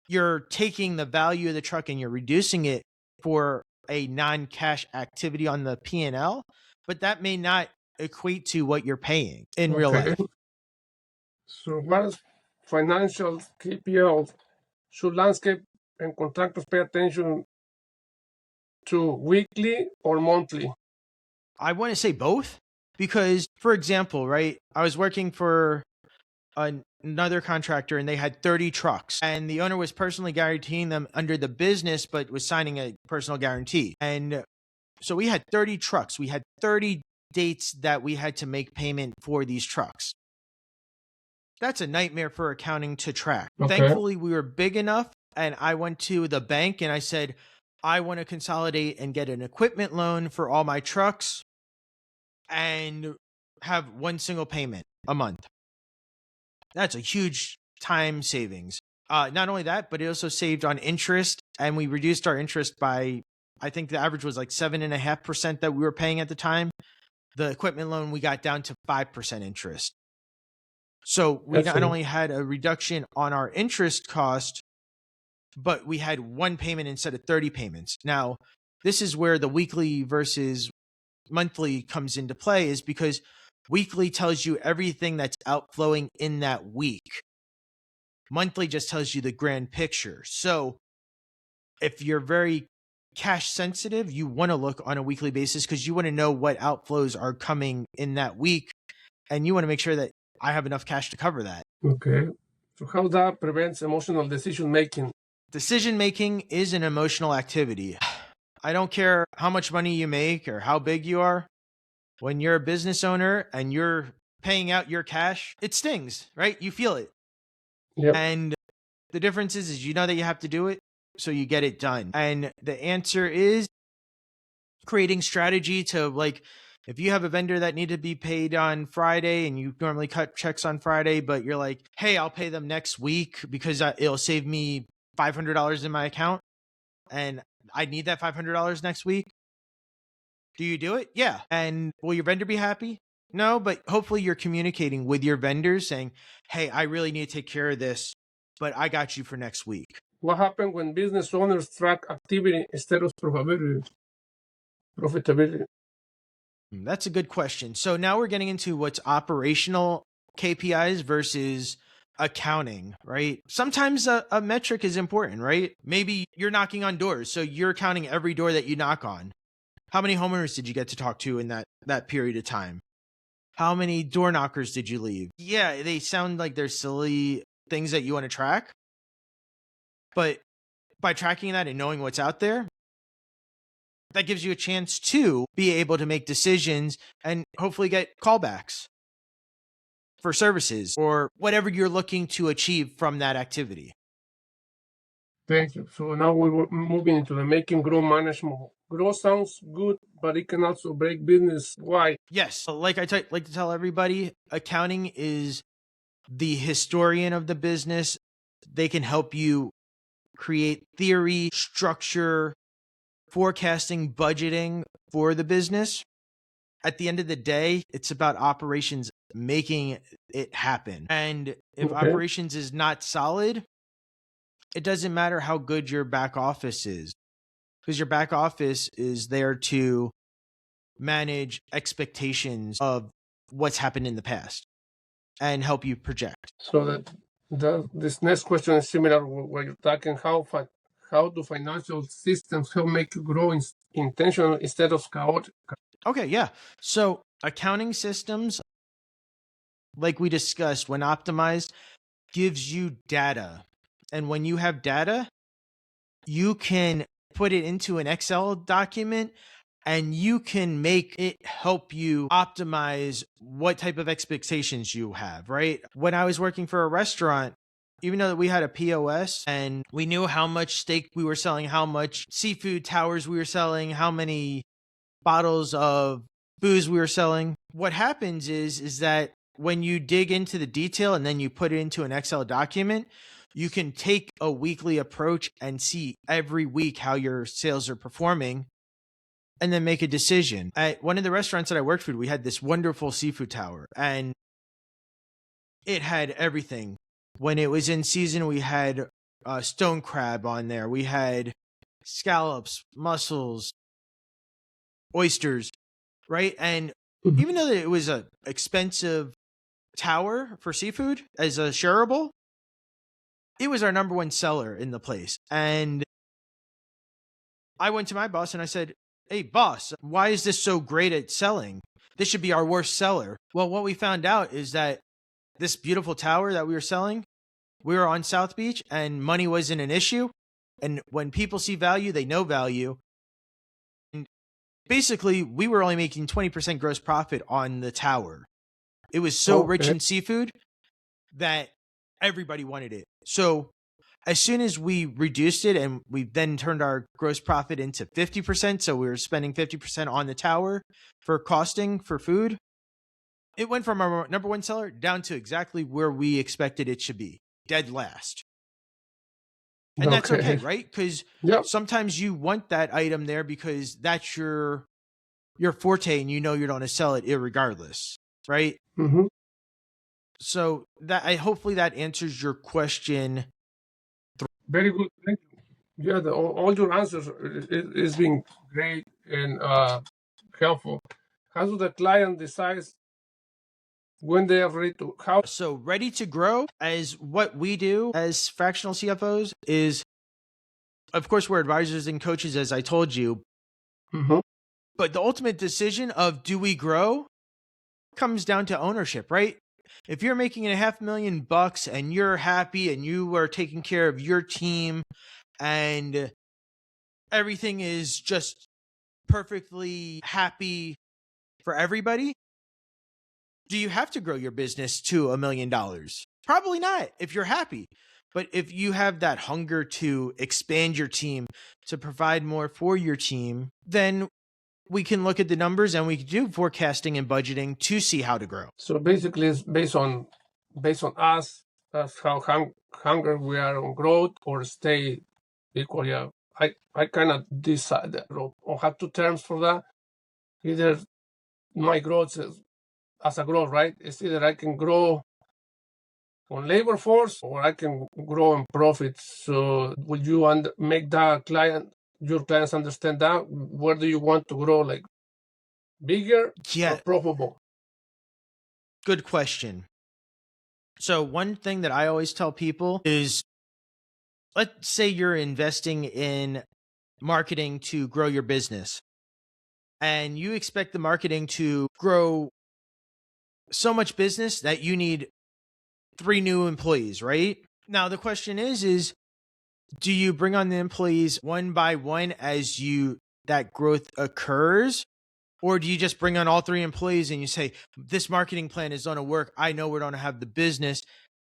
You're taking the value of the truck and you're reducing it for a non-cash activity on the P&L, but that may not equate to what you're paying in real life. So what financial KPIs should landscape and contractors pay attention to, weekly or monthly? I want to say both, because, for example, right, I was working for another contractor and they had 30 trucks, and the owner was personally guaranteeing them under the business, but was signing a personal guarantee. And so we had 30 trucks. We had 30 dates that we had to make payment for these trucks. That's a nightmare for accounting to track. Okay. Thankfully, we were big enough, and I went to the bank and I said, I want to consolidate and get an equipment loan for all my trucks and have one single payment a month. That's a huge time savings. Not only that, but it also saved on interest, and we reduced our interest by, I think the average was like 7.5% that we were paying at the time. The equipment loan, we got down to 5% interest. So we not only had a reduction on our interest cost, but we had one payment instead of 30 payments. Now, this is where the weekly versus monthly comes into play, is because weekly tells you everything that's outflowing in that week. Monthly just tells you the grand picture. So if you're very cash sensitive, you want to look on a weekly basis because you want to know what outflows are coming in that week, and you want to make sure that I have enough cash to cover that. Okay. So how that prevents emotional decision making? Decision making is an emotional activity. I don't care how much money you make or how big you are. When you're a business owner and you're paying out your cash, it stings, right? You feel it. Yep. And the difference is you know that you have to do it, so you get it done. And the answer is creating strategy to, like, if you have a vendor that need to be paid on Friday and you normally cut checks on Friday, but you're like, hey, I'll pay them next week because it'll save me $500 in my account and I need that $500 next week. Do you do it? Yeah. And will your vendor be happy? No, but hopefully you're communicating with your vendors saying, hey, I really need to take care of this, but I got you for next week. What happens when business owners track activity instead of profitability? That's a good question. So now we're getting into what's operational KPIs versus accounting, right? Sometimes a metric is important, right? Maybe you're knocking on doors, so you're counting every door that you knock on. How many homeowners did you get to talk to in that period of time? How many door knockers did you leave? Yeah, they sound like they're silly things that you want to track. But by tracking that and knowing what's out there, that gives you a chance to be able to make decisions and hopefully get callbacks for services or whatever you're looking to achieve from that activity. Thank you. So now we're moving into the making grow management. Grow sounds good, but it can also break business. Why? Yes. Like I like to tell everybody, accounting is the historian of the business. They can help you create theory, structure, forecasting, budgeting for the business. At the end of the day, it's about operations making it happen. And if operations is not solid, it doesn't matter how good your back office is, because your back office is there to manage expectations of what's happened in the past and help you project. So this next question is similar to what you're talking. How how do financial systems help make you grow intentional instead of chaotic? Okay, yeah. So accounting systems, like we discussed, when optimized, gives you data. And when you have data, you can put it into an Excel document and you can make it help you optimize what type of expectations you have, right? When I was working for a restaurant, even though we had a POS and we knew how much steak we were selling, how much seafood towers we were selling, how many bottles of booze we were selling, what happens is that when you dig into the detail and then you put it into an Excel document, you can take a weekly approach and see every week how your sales are performing and then make a decision. At one of the restaurants that I worked for, we had this wonderful seafood tower and it had everything. When it was in season, we had stone crab on there. We had scallops, mussels, oysters, right? And even though it was an expensive tower for seafood as a shareable, it was our number one seller in the place. And I went to my boss and I said, "Hey, boss, why is this so great at selling? This should be our worst seller." Well, what we found out is that this beautiful tower that we were selling, we were on South Beach and money wasn't an issue. And when people see value, they know value. And basically, we were only making 20% gross profit on the tower. It was so rich in seafood that everybody wanted it. So as soon as we reduced it and we then turned our gross profit into 50%, so we were spending 50% on the tower for costing for food, it went from our number one seller down to exactly where we expected it should be, dead last. And that's okay, right? Because sometimes you want that item there because that's your forte and you know you're going to sell it irregardless, right? Mm-hmm. So that hopefully that answers your question. Very good. Thank you. Yeah, all your answers is being great and helpful. How do the client decide when they are ready to So ready to grow, as what we do as fractional CFOs is, of course, we're advisors and coaches, as I told you. Mm-hmm. But the ultimate decision of do we grow comes down to ownership, right? If you're making $500,000 and you're happy and you are taking care of your team and everything is just perfectly happy for everybody, do you have to grow your business to $1 million? Probably not if you're happy. But if you have that hunger to expand your team, to provide more for your team, then we can look at the numbers and we can do forecasting and budgeting to see how to grow. So basically, it's based on us. That's how hunger we are on growth or stay equal. Yeah, I cannot decide that or have two terms for that. Either my growth as a growth, right? It's either I can grow on labor force or I can grow in profits. So would you make your clients understand that? Where do you want to grow, like bigger or profitable? Good question. So one thing that I always tell people is, let's say you're investing in marketing to grow your business and you expect the marketing to grow so much business that you need 3 new employees, right? Now the question is do you bring on the employees one by one as that growth occurs? Or do you just bring on all 3 employees and you say, this marketing plan is going to work. I know we're going to have the business.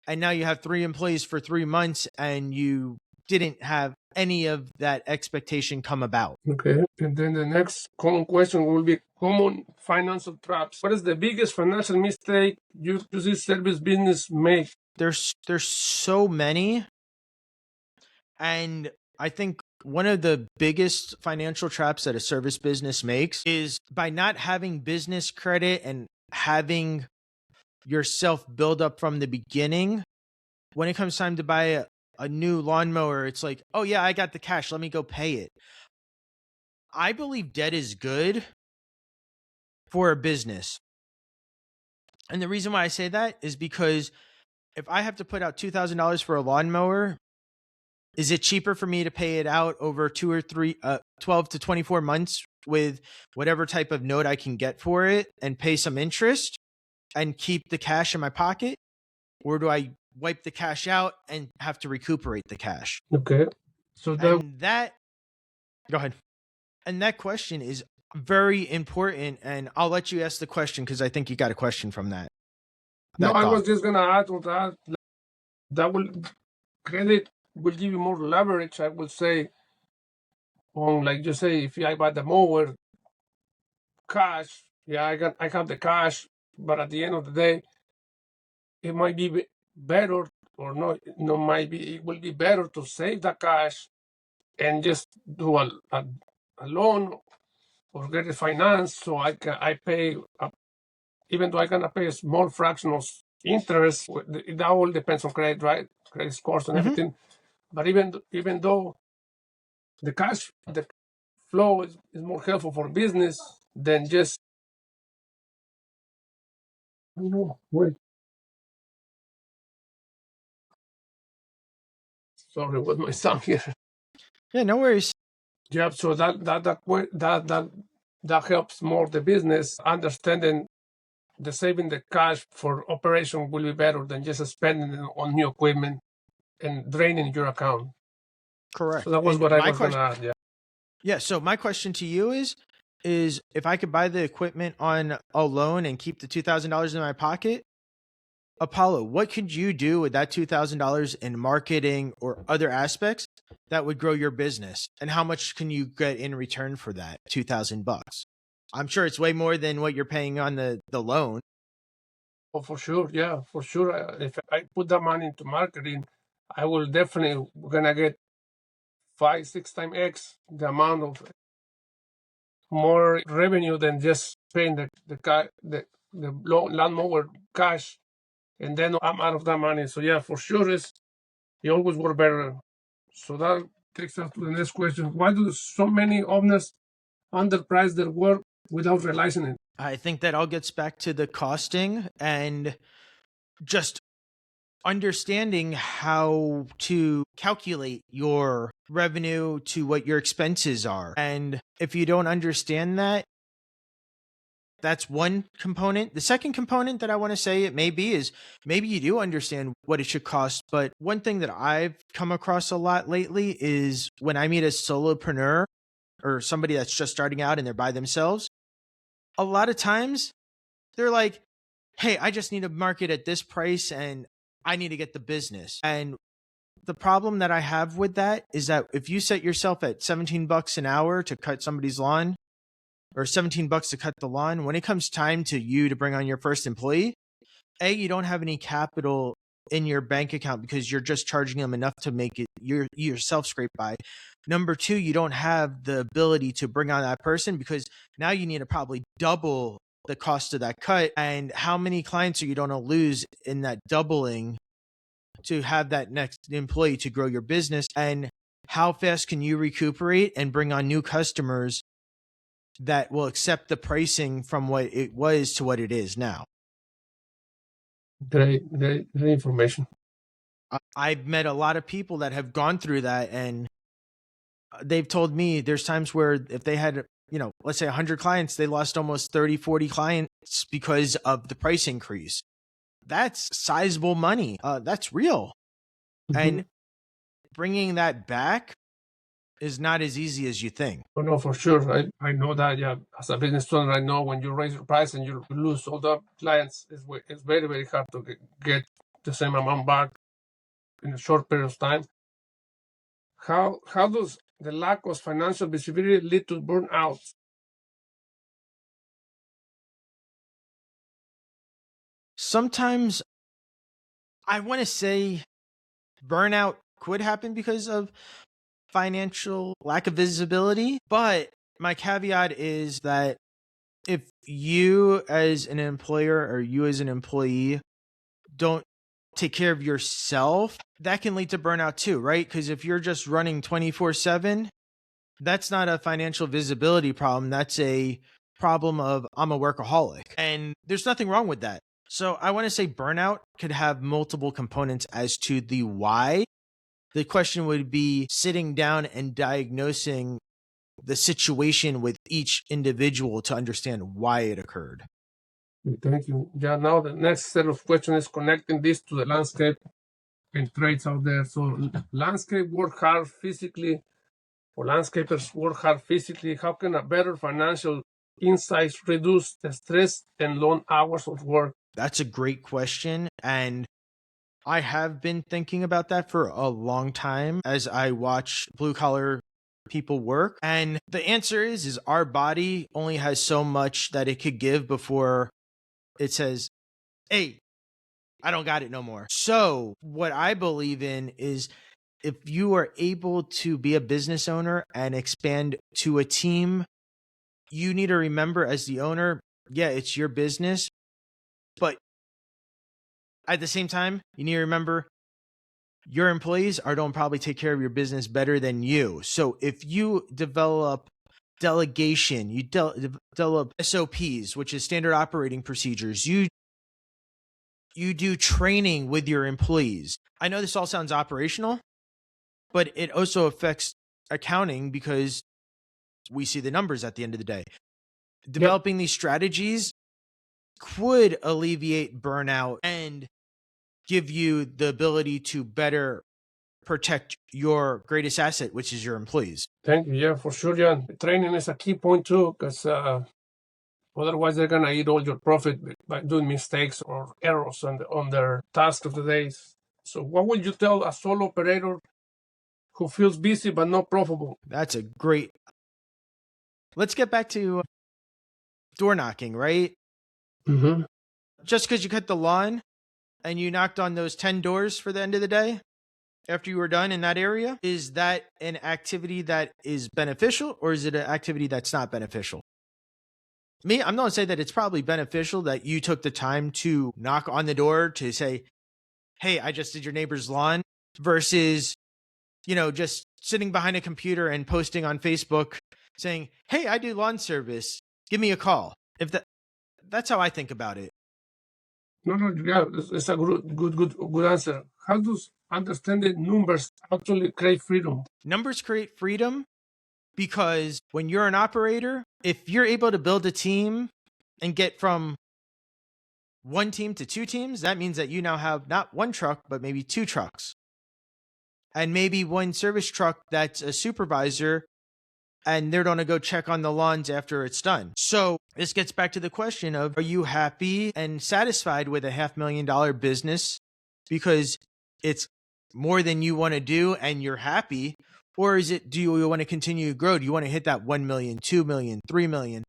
And now you have 3 employees for 3 months and you didn't have any of that expectation come about. Okay. And then the next common question will be common financial traps. What is the biggest financial mistake you see service business make? There's so many. And I think one of the biggest financial traps that a service business makes is by not having business credit and having yourself build up from the beginning. When it comes time to buy a new lawnmower, it's like, oh yeah, I got the cash. Let me go pay it. I believe debt is good for a business. And the reason why I say that is because if I have to put out $2,000 for a lawnmower Is it cheaper for me to pay it out over 12 to 24 months with whatever type of note I can get for it and pay some interest and keep the cash in my pocket? Or do I wipe the cash out and have to recuperate the cash? Okay. So go ahead. And that question is very important. And I'll let you ask the question because I think you got a question from that. No, I was just gonna add to that. That credit will give you more leverage, I would say, on, like you say, if I buy the mower cash, yeah, I have the cash, but at the end of the day, it might be better or not. It will be better to save the cash and just do a loan or get it financed, so I pay, even though I gonna pay a small fractional interest. That all depends on credit, right? Credit scores and everything. But even though the cash, the flow is more helpful for business than just, wait. Sorry, what's my sound here? Yeah, no worries. Yeah, so that helps more the business understanding the saving the cash for operation will be better than just spending it on new equipment and draining your account. Correct. So that was what I was going to add. Yeah. Yeah. So my question to you is if I could buy the equipment on a loan and keep the $2,000 in my pocket, Apolo, what could you do with that $2,000 in marketing or other aspects that would grow your business? And how much can you get in return for that $2,000? I'm sure it's way more than what you're paying on the loan. Oh, for sure. Yeah, for sure. If I put that money into marketing, I will definitely gonna get 5-6 times X the amount of more revenue than just paying the lawnmower cash, and then I'm out of that money. So yeah, for sure, it always work better. So that takes us to the next question: why do so many owners underprice their work without realizing it? I think that all gets back to the costing and just understanding how to calculate your revenue to what your expenses are. And if you don't understand that, that's one component. The second component that I want to say it may be is maybe you do understand what it should cost. But one thing that I've come across a lot lately is when I meet a solopreneur or somebody that's just starting out and they're by themselves, a lot of times they're like, hey, I just need to market at this price and I need to get the business. And the problem that I have with that is that if you set yourself at $17 an hour to cut somebody's lawn or $17 to cut the lawn, when it comes time to you to bring on your first employee, A, you don't have any capital in your bank account because you're just charging them enough to make it yourself scrape by. Number two, you don't have the ability to bring on that person because now you need to probably double the cost of that cut. And how many clients are you going to lose in that doubling to have that next employee to grow your business? And how fast can you recuperate and bring on new customers that will accept the pricing from what it was to what it is now? Great information. I've met a lot of people that have gone through that, and they've told me there's times where if they had, let's say 100 clients, they lost almost 30, 40 clients because of the price increase. That's sizable money. That's real. Mm-hmm. And bringing that back is not as easy as you think. Oh, no, for sure. I know that. Yeah, as a business owner, I know when you raise your price and you lose all the clients, it's very, very hard to get the same amount back in a short period of time. How does the lack of financial visibility lead to burnout? Sometimes I want to say burnout could happen because of financial lack of visibility, but my caveat is that if you as an employer or you as an employee don't take care of yourself, that can lead to burnout too, right? Because if you're just running 24/7, that's not a financial visibility problem. That's a problem of I'm a workaholic. And there's nothing wrong with that. So I want to say burnout could have multiple components as to the why The question would be sitting down and diagnosing the situation with each individual to understand why it occurred. Thank you. Yeah, now the next set of questions is connecting this to the landscape and trades out there. So landscape work hard physically, or landscapers work hard physically. How can a better financial insights reduce the stress and long hours of work? That's a great question. And I have been thinking about that for a long time as I watch blue collar people work. And the answer is our body only has so much that it could give before it says, hey, I don't got it no more. So what I believe in is if you are able to be a business owner and expand to a team, you need to remember as the owner, yeah, it's your business, but at the same time, you need to remember your employees don't probably take care of your business better than you. So if you develop delegation, you develop SOPs, which is standard operating procedures, you do training with your employees. I know this all sounds operational, but it also affects accounting because we see the numbers at the end of the day. Developing these strategies could alleviate burnout and give you the ability to better protect your greatest asset, which is your employees. Thank you. Yeah, for sure, Jan. Training is a key point too, because otherwise they're gonna eat all your profit by doing mistakes or errors on their task of the days. So what would you tell a solo operator who feels busy but not profitable? That's a great. Let's get back to door knocking, right? Mm-hmm. Just because you cut the lawn and you knocked on those 10 doors for the end of the day after you were done in that area, is that an activity that is beneficial or is it an activity that's not beneficial? Me, I'm going to say that it's probably beneficial that you took the time to knock on the door to say, hey, I just did your neighbor's lawn versus, just sitting behind a computer and posting on Facebook saying, hey, I do lawn service. Give me a call. That's how I think about it. No, yeah, it's a good answer. How does understanding numbers actually create freedom? Numbers create freedom because when you're an operator, if you're able to build a team and get from one team to two teams, that means that you now have not one truck, but maybe two trucks. And maybe one service truck that's a supervisor and they're going to go check on the lawns after it's done. So this gets back to the question of, are you happy and satisfied with a $500,000 business because it's more than you want to do and you're happy? Or do you want to continue to grow? Do you want to hit that 1 million, 2 million, 3 million?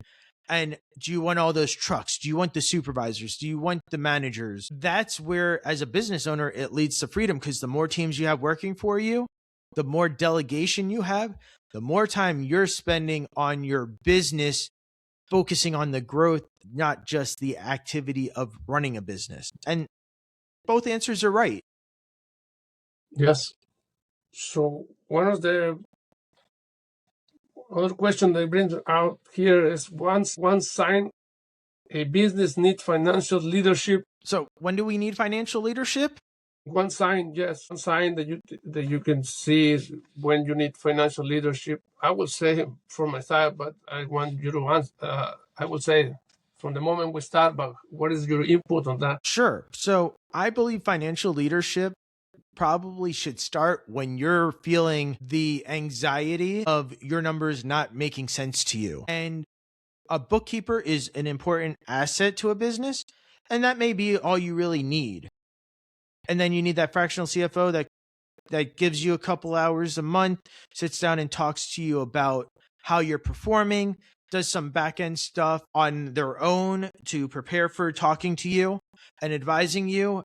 And do you want all those trucks? Do you want the supervisors? Do you want the managers? That's where, as a business owner, it leads to freedom because the more teams you have working for you, the more delegation you have, the more time you're spending on your business, focusing on the growth, not just the activity of running a business. And both answers are right. Yes. So one of the other question they bring out here is one sign a business needs financial leadership. So when do we need financial leadership? One sign, yes, one sign that you can see is when you need financial leadership. I will say from my side, but I want you to answer. I will say from the moment we start, but what is your input on that? Sure. So I believe financial leadership probably should start when you're feeling the anxiety of your numbers not making sense to you. And a bookkeeper is an important asset to a business, and that may be all you really need. And then you need that fractional CFO that gives you a couple hours a month, sits down and talks to you about how you're performing, does some back end stuff on their own to prepare for talking to you and advising you.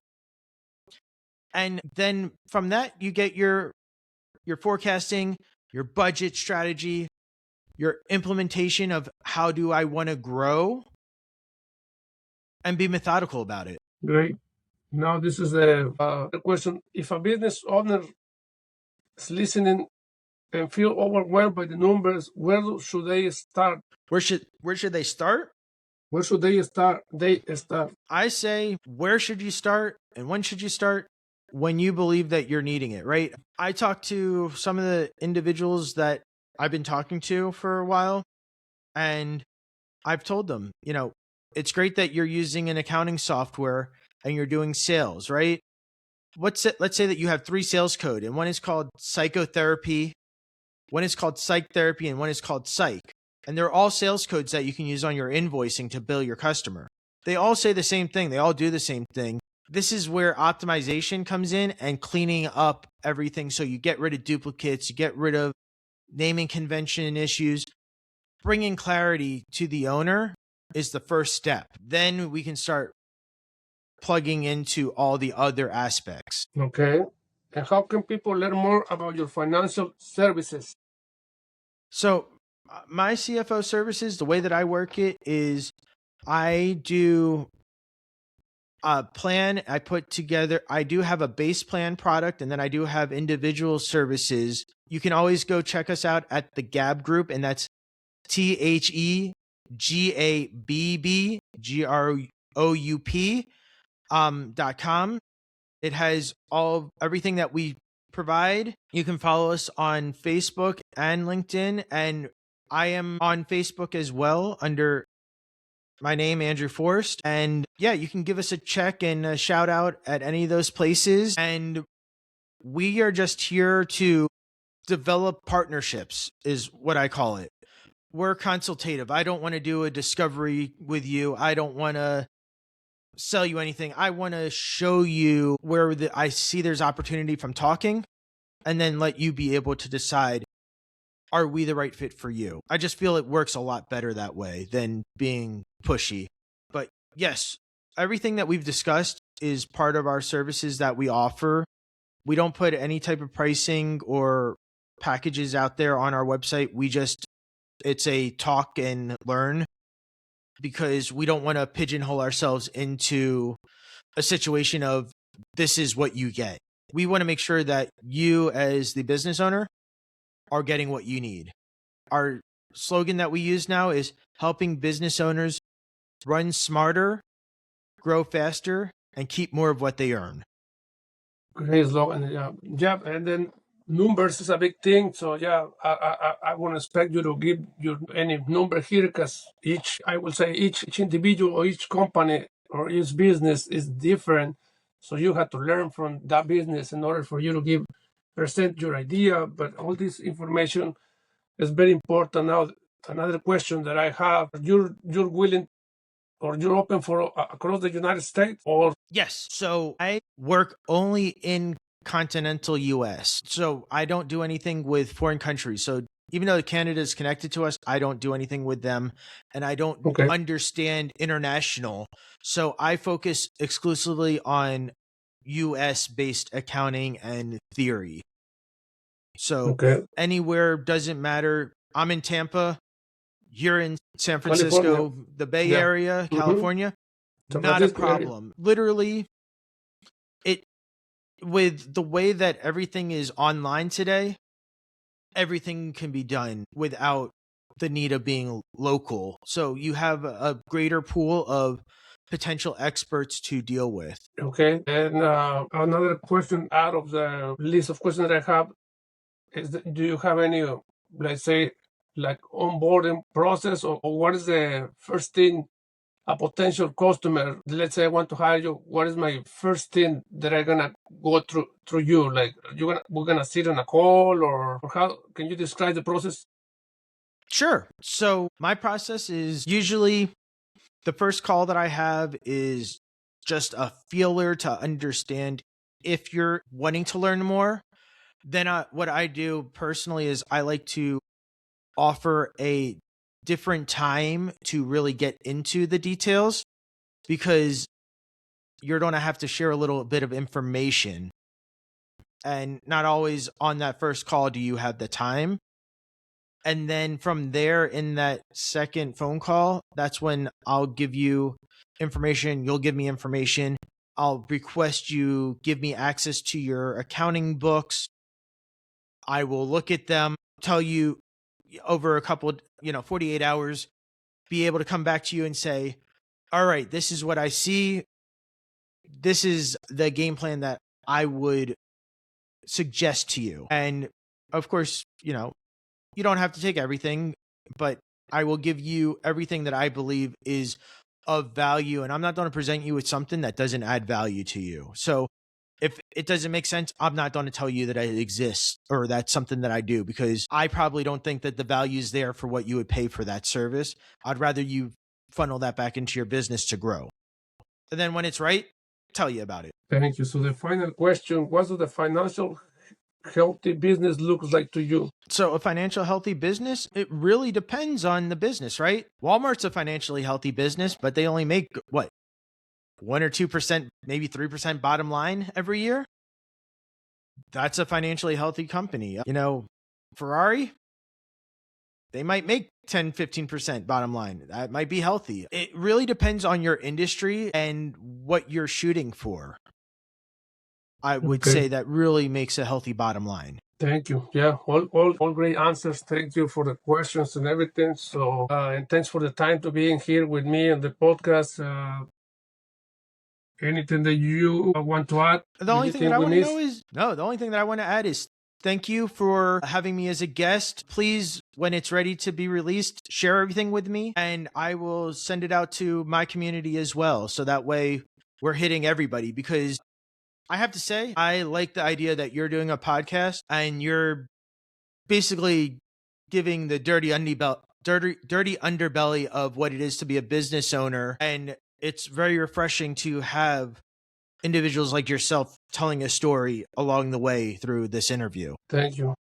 And then from that, you get your forecasting, your budget strategy, your implementation of how do I want to grow, and be methodical about it. Great. Now this is the question. If a business owner is listening and feel overwhelmed by the numbers, where should they start? Where should they start? Where should they start? I say, where should you start and when should you start? when you believe that you're needing it, right? I talked to some of the individuals that I've been talking to for a while, and I've told them, it's great that you're using an accounting software and you're doing sales, right? Let's say that you have 3 sales code, and one is called psychotherapy, one is called psych therapy, and one is called psych. And they're all sales codes that you can use on your invoicing to bill your customer. They all say the same thing. They all do the same thing. This is where optimization comes in and cleaning up everything. So you get rid of duplicates, you get rid of naming convention issues. Bringing clarity to the owner is the first step. Then we can start plugging into all the other aspects. Okay. And how can people learn more about your financial services? So my CFO services, the way that I work it is I do a plan. I put together, I do have a base plan product, and then I do have individual services. You can always go check us out at the Gab group, and that's TheGabbGroup.com. It has everything that we provide. You can follow us on Facebook and LinkedIn, and I am on Facebook as well under my name, Andrew Forst. And yeah, you can give us a check and a shout out at any of those places. And we are just here to develop partnerships, is what I call it. We're consultative. I don't want to do a discovery with you. I don't want to sell you anything. I want to show you where I see there's opportunity from talking, and then let you be able to decide, are we the right fit for you? I just feel it works a lot better that way than being pushy. But yes, everything that we've discussed is part of our services that we offer. We don't put any type of pricing or packages out there on our website. It's a talk and learn, because we don't want to pigeonhole ourselves into a situation of this is what you get. We want to make sure that you, as the business owner, are getting what you need. Our slogan that we use now is helping business owners run smarter, grow faster, and keep more of what they earn. Great slogan. Yeah. And then numbers is a big thing. So yeah, I won't expect you to give you any number here, because each individual or each company or each business is different. So you have to learn from that business in order for you to present your idea. But all this information is very important. Now, another question that I have: you're willing, or you're open for across the United States, or? Yes. So I work only in continental US. So I don't do anything with foreign countries. So even though Canada is connected to us, I don't do anything with them, and I don't understand international. So I focus exclusively on US based accounting and theory. So anywhere doesn't matter. I'm in Tampa. You're in San Francisco, California. The Bay Area, California. Not a problem. Literally, with the way that everything is online today, everything can be done without the need of being local. So you have a greater pool of potential experts to deal with. Okay. And another question out of the list of questions that I have is, do you have any, let's say, like onboarding process, or what is the first thing a potential customer, let's say I want to hire you, what is my first thing that I'm gonna go through you? Like, we're gonna sit on a call, or how can you describe the process? Sure. So my process is usually the first call that I have is just a feeler to understand if you're wanting to learn more. Then what I do personally is I like to offer a different time to really get into the details, because you're going to have to share a little bit of information, and not always on that first call do you have the time. And then from there, in that second phone call, that's when I'll give you information. You'll give me information. I'll request you give me access to your accounting books. I will look at them, tell you over a couple, 48 hours, be able to come back to you and say, all right, this is what I see. This is the game plan that I would suggest to you. And of course, you don't have to take everything, but I will give you everything that I believe is of value. And I'm not going to present you with something that doesn't add value to you. So if it doesn't make sense, I'm not going to tell you that it exists or that's something that I do, because I probably don't think that the value is there for what you would pay for that service. I'd rather you funnel that back into your business to grow. And then when it's right, tell you about it. Thank you. So the final question, what does the financial healthy business looks like to you? So a financial healthy business, it really depends on the business, right? Walmart's a financially healthy business, but they only make what? 1 or 2%, maybe 3% bottom line every year. That's a financially healthy company. Ferrari, they might make 10, 15% bottom line. That might be healthy. It really depends on your industry and what you're shooting for. I would say that really makes a healthy bottom line. Thank you. Yeah, all great answers. Thank you for the questions and everything. So, and thanks for the time to being here with me on the podcast. Anything that you want to add? The only thing that I want to know is the only thing that I want to add is thank you for having me as a guest. Please, when it's ready to be released, share everything with me and I will send it out to my community as well. So that way we're hitting everybody, because I have to say, I like the idea that you're doing a podcast and you're basically giving the dirty underbelly of what it is to be a business owner. And it's very refreshing to have individuals like yourself telling a story along the way through this interview. Thank you.